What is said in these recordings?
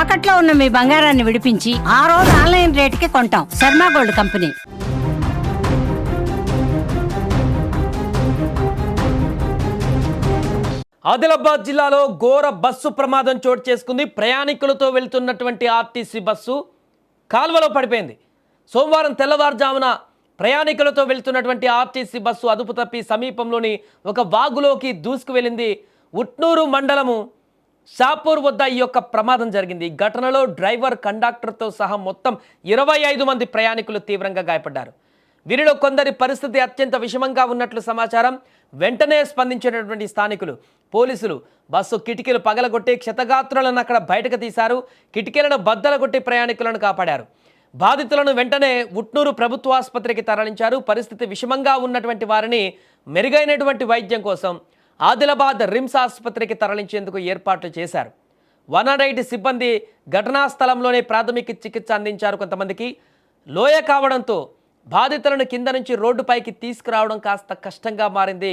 తాకట్లో ఉన్న మీ బంగారాన్ని విడిపించి ఆ రోజు ఆన్లైన్ రేటుకి కొంటాం. Sharma gold company. ఆదిలాబాద్ జిల్లాలో ఘోర బస్సు ప్రమాదం చోటు చేసుకుంది. ప్రయాణికులతో వెళ్తున్నటువంటి ఆర్టీసీ బస్సు కాల్వలో పడిపోయింది. సోమవారం తెల్లవారుజామున ప్రయాణికులతో వెళ్తున్నటువంటి ఆర్టీసీ బస్సు అదుపు తప్పి సమీపంలోని ఒక వాగులోకి దూసుకు వెళ్ళింది. ఉట్నూరు మండలము షాపూర్ వద్ద ఈ యొక్క ప్రమాదం జరిగింది. ఈ ఘటనలో డ్రైవర్, కండక్టర్తో సహా మొత్తం 25 మంది ప్రయాణికులు తీవ్రంగా గాయపడ్డారు. వీరిలో కొందరి పరిస్థితి అత్యంత విషమంగా ఉన్నట్లు సమాచారం. వెంటనే స్పందించినటువంటి స్థానికులు, పోలీసులు బస్సు కిటికీలు పగలగొట్టి క్షతగాత్రులను అక్కడ బయటకు తీశారు. కిటికీలను బద్దలగొట్టి ప్రయాణికులను కాపాడారు. బాధితులను వెంటనే ఉట్నూరు ప్రభుత్వ ఆసుపత్రికి తరలించారు. పరిస్థితి విషమంగా ఉన్నటువంటి వారిని మెరుగైనటువంటి వైద్యం కోసం ఆదిలాబాద్ రిమ్స్ ఆసుపత్రికి తరలించేందుకు ఏర్పాట్లు చేశారు. 108 సిబ్బంది ఘటనా స్థలంలోనే ప్రాథమిక చికిత్స అందించారు. కొంతమందికి లోయ కావడంతో బాధితులను కింద నుంచి రోడ్డుపైకి తీసుకురావడం కాస్త కష్టంగా మారింది.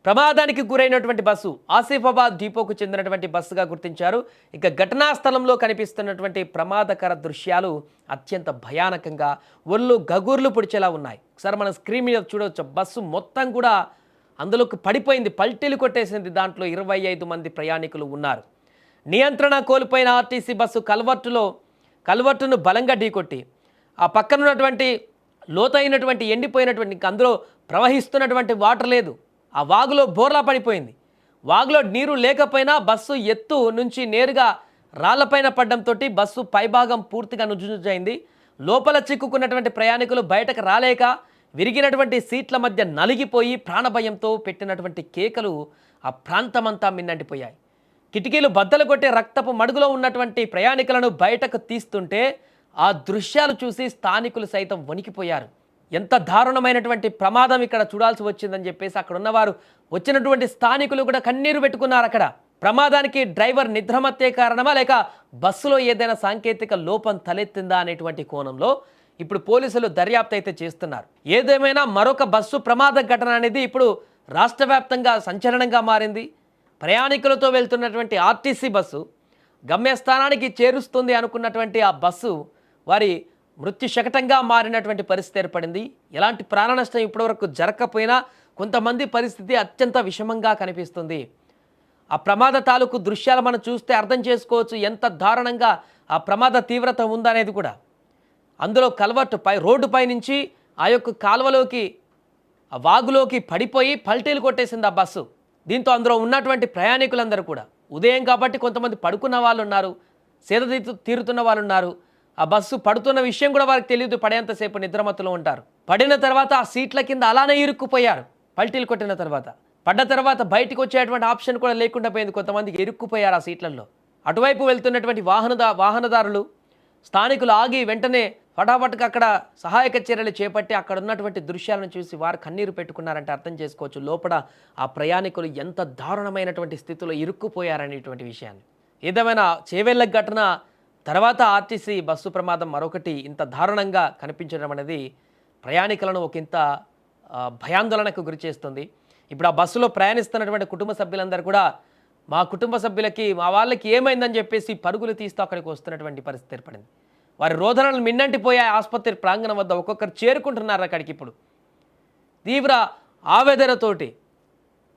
ప్రమాదానికి గురైనటువంటి బస్సు ఆసిఫాబాద్ డిపోకు చెందినటువంటి బస్సుగా గుర్తించారు. ఇక ఘటనా స్థలంలో కనిపిస్తున్నటువంటి ప్రమాదకర దృశ్యాలు అత్యంత భయానకంగా ఒళ్ళు గగుర్లు పొడిచేలా ఉన్నాయి. ఒకసారి మన స్క్రీన్ మీద చూడవచ్చు. బస్సు మొత్తం కూడా అందులోకి పడిపోయింది, పల్టీలు కొట్టేసింది. దాంట్లో 25 మంది ప్రయాణికులు ఉన్నారు. నియంత్రణ కోల్పోయిన ఆర్టీసీ బస్సు కల్వర్టును బలంగా ఢీకొట్టి ఆ పక్కనున్నటువంటి లోతైనటువంటి ఎండిపోయినటువంటి అందులో ప్రవహిస్తున్నటువంటి వాటర్ లేదు, ఆ వాగులో బోర్లా పడిపోయింది. వాగులో నీరు లేకపోయినా బస్సు ఎత్తు నుంచి నేరుగా రాళ్లపైన పడడంతో బస్సు పైభాగం పూర్తిగా నుజ్జునుజ్జైంది. లోపల చిక్కుకున్నటువంటి ప్రయాణికులు బయటకు రాలేక విరిగినటువంటి సీట్ల మధ్య నలిగిపోయి ప్రాణభయంతో పెట్టినటువంటి కేకలు ఆ ప్రాంతమంతా మిన్నంటిపోయాయి. కిటికీలు బద్దలు కొట్టే రక్తపు మడుగులో ఉన్నటువంటి ప్రయాణికులను బయటకు తీస్తుంటే ఆ దృశ్యాలు చూసి స్థానికులు సైతం వణికిపోయారు. ఎంత దారుణమైనటువంటి ప్రమాదం ఇక్కడ చూడాల్సి వచ్చిందని చెప్పేసి అక్కడ ఉన్నవారు, వచ్చినటువంటి స్థానికులు కూడా కన్నీరు పెట్టుకున్నారు. అక్కడ ప్రమాదానికి డ్రైవర్ నిద్రమత్తే కారణమా లేక బస్సులో ఏదైనా సాంకేతిక లోపం తలెత్తిందా అనేటువంటి కోణంలో ఇప్పుడు పోలీసులు దర్యాప్తు అయితే చేస్తున్నారు. ఏదేమైనా మరొక బస్సు ప్రమాద ఘటన అనేది ఇప్పుడు రాష్ట్ర వ్యాప్తంగా సంచలనంగా మారింది. ప్రయాణికులతో వెళ్తున్నటువంటి ఆర్టీసీ బస్సు గమ్యస్థానానికి చేరుస్తుంది అనుకున్నటువంటి ఆ బస్సు వారి మృత్యు శకటంగా మారినటువంటి పరిస్థితి ఏర్పడింది. ఎలాంటి ప్రాణ నష్టం ఇప్పటివరకు జరగకపోయినా కొంతమంది పరిస్థితి అత్యంత విషమంగా కనిపిస్తుంది. ఆ ప్రమాద తాలూకు దృశ్యాలు మనం చూస్తే అర్థం చేసుకోవచ్చు ఎంత దారుణంగా ఆ ప్రమాద తీవ్రత ఉందనేది కూడా. అందులో రోడ్డుపై నుంచి ఆ యొక్క కాలువలోకి, ఆ వాగులోకి పడిపోయి పల్టీలు కొట్టేసింది ఆ బస్సు. దీంతో అందులో ఉన్నటువంటి ప్రయాణికులందరూ కూడా ఉదయం కాబట్టి కొంతమంది పడుకున్న వాళ్ళు ఉన్నారు, సేద తీరుతున్న వాళ్ళు ఉన్నారు. ఆ బస్సు పడుతున్న విషయం కూడా వారికి తెలియదు, పడేంతసేపు నిద్రమత్తులో ఉంటారు. పడిన తర్వాత ఆ సీట్ల కింద అలానే ఇరుక్కుపోయారు. పల్టీలు కొట్టిన తర్వాత పడ్డ తర్వాత బయటకు వచ్చేటువంటి ఆప్షన్ కూడా లేకుండా పోయింది. కొంతమందికి ఇరుక్కుపోయారు ఆ సీట్లలో. అటువైపు వెళ్తున్నటువంటి వాహనదారులు, స్థానికులు ఆగి వెంటనే ఫటాఫట్గా అక్కడ సహాయక చర్యలు చేపట్టి అక్కడ ఉన్నటువంటి దృశ్యాలను చూసి వారు కన్నీరు పెట్టుకున్నారంటే అర్థం చేసుకోవచ్చు లోపల ఆ ప్రయాణికులు ఎంత దారుణమైనటువంటి స్థితిలో ఇరుక్కుపోయారనేటువంటి విషయాన్ని. ఏదేమైనా చేవెళ్ళ ఘటన తర్వాత ఆర్టీసీ బస్సు ప్రమాదం మరొకటి ఇంత దారుణంగా కనిపించడం అనేది ప్రయాణికులను ఒకంత భయాందోళనకు గురి చేస్తుంది. ఇప్పుడు ఆ బస్సులో ప్రయాణిస్తున్నటువంటి కుటుంబ సభ్యులందరూ కూడా మా కుటుంబ సభ్యులకి, మా వాళ్ళకి ఏమైందని చెప్పేసి పరుగులు తీస్తూ అక్కడికి వస్తున్నటువంటి పరిస్థితి ఏర్పడింది. వారి రోదనలు మిన్నంటిపోయాయి. ఆసుపత్రి ప్రాంగణం వద్ద ఒక్కొక్కరు చేరుకుంటున్నారు అక్కడికి. ఇప్పుడు తీవ్ర ఆవేదనతోటి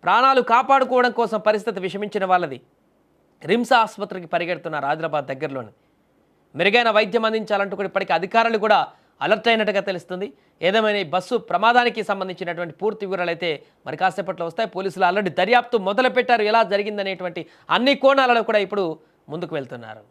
ప్రాణాలు కాపాడుకోవడం కోసం పరిస్థితి విషమించిన వాళ్ళది రిమ్స్ ఆసుపత్రికి పరిగెడుతున్నారు ఆదిలాబాద్ దగ్గరలోని. మెరుగైన వైద్యం అందించాలంటూ కూడా ఇప్పటికీ అధికారులు కూడా అలర్ట్ అయినట్టుగా తెలుస్తుంది. ఏదేమైనా ఈ బస్సు ప్రమాదానికి సంబంధించినటువంటి పూర్తి వివరాలు అయితే మరి కాసేపట్లో వస్తాయి. పోలీసులు ఆల్రెడీ దర్యాప్తు మొదలుపెట్టారు. ఎలా జరిగిందనేటువంటి అన్ని కోణాలలో కూడా ఇప్పుడు ముందుకు వెళ్తున్నారు.